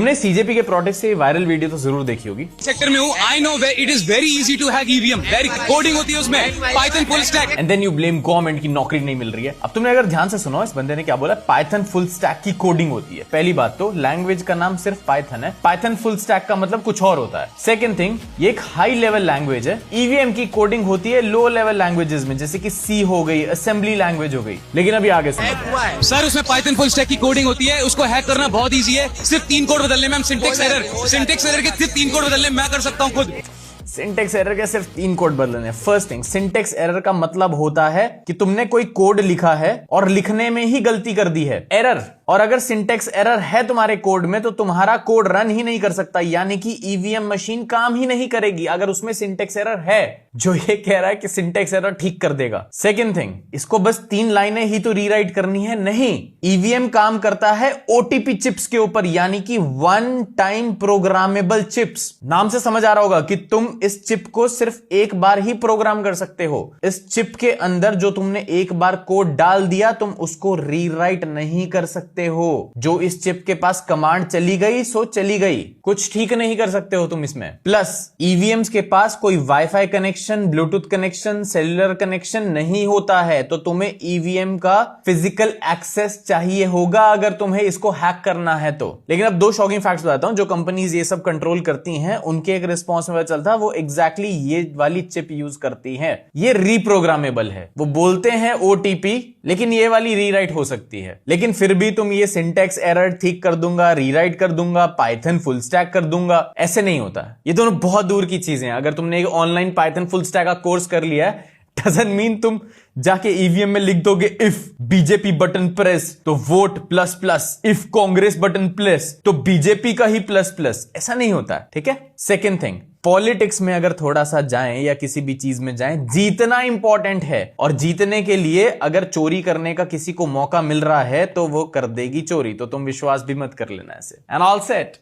तुमने सीजेपी के प्रोटेस्ट से वायरल वीडियो तो जरूर देखी होगी। सेक्टर में हूँ, I know it is very easy to hack EVM, very coding होती है उसमें, Python full stack. And then you blame government की नौकरी नहीं मिल रही है। अब तुमने अगर ध्यान से सुनो, इस बंदे ने क्या बोला, पाइथन फुल स्टैक की कोडिंग होती है। पहली बात तो लैंग्वेज का नाम सिर्फ पाइथन है, पाइथन फुल स्टैक का मतलब कुछ और होता है। सेकंड थिंग, ये एक हाई लेवल लैंग्वेज है। ईवीएम की कोडिंग होती है लो लेवल लैंग्वेजेस में, जैसे कि सी हो गई, असेंबली लैंग्वेज हो गई। लेकिन अभी आगे सुनो सर, उसमें पाइथन फुल स्टैक की कोडिंग होती है, उसको हैक करना बहुत इजी है। सिर्फ 3 कोड बदलने में हम सिंटेक्स एरर के सिर्फ 3 कोड बदलने में मैं कर सकता हूं खुद। सिंटेक्स एरर के सिर्फ 3 कोड बदलने। फर्स्ट थिंग, सिंटेक्स एरर का मतलब होता है कि तुमने कोई कोड लिखा है और लिखने में ही गलती कर दी है, एरर। और अगर सिंटेक्स एरर है तुम्हारे कोड में तो तुम्हारा कोड रन ही नहीं कर सकता, यानी कि ईवीएम मशीन काम ही नहीं करेगी अगर उसमें सिंटेक्स एरर है, जो ये कह रहा है कि सिंटेक्स एरर ठीक कर देगा। सेकंड थिंग, इसको बस 3 लाइनें ही तो रीराइट करनी है, नहीं। ईवीएम काम करता है ओटीपी चिप्स के ऊपर, यानी कि वन टाइम प्रोग्रामेबल चिप्स। नाम से समझ आ रहा होगा कि तुम इस चिप को सिर्फ एक बार ही प्रोग्राम कर सकते हो। इस चिप के अंदर जो तुमने एक बार कोड डाल दिया, तुम उसको रीराइट नहीं कर सकते हो। जो इस चिप के पास कमांड चली गई सो चली गई, कुछ ठीक नहीं कर सकते हो तुम इसमें। प्लस ईवीएम्स के पास कोई wifi connection, Bluetooth connection, cellular connection नहीं होता है, तो तुम्हें ईवीएम का फिजिकल एक्सेस चाहिए होगा अगर तुम्हें इसको हैक करना है तो। लेकिन अब 2 शॉकिंग फैक्ट्स बताता हूं जो कंपनीज ये सब कंट्रोल करती हैं, उनके एक रिस्पॉन्स में चलता वो एग्जैक्टली ये वाली चिप यूज करती है। ये रीप्रोग्रामेबल है। वो बोलते हैं ओटीपी, लेकिन ये वाली रीराइट हो सकती है। लेकिन फिर भी तुम ये सिंटेक्स एरर ठीक कर दूंगा, रीराइट कर दूंगा, पाइथन फुल स्टैक कर दूंगा, ऐसे नहीं होता। ये दोनों बहुत दूर की चीजें हैं। अगर तुमने एक ऑनलाइन पाइथन फुल स्टैक का कोर्स कर लिया है, डजंट मीन तुम जाके ईवीएम में लिख दोगे इफ बीजेपी बटन प्रेस तो vote plus plus, if Congress button press तो बीजेपी का ही प्लस प्लस। ऐसा नहीं होता, ठीक है। सेकेंड थिंग, पॉलिटिक्स में अगर थोड़ा सा जाएं या किसी भी चीज में जाएं, जीतना इंपॉर्टेंट है। और जीतने के लिए अगर चोरी करने का किसी को मौका मिल रहा है तो वो कर देगी चोरी, तो तुम विश्वास भी मत कर लेना ऐसे। And all set.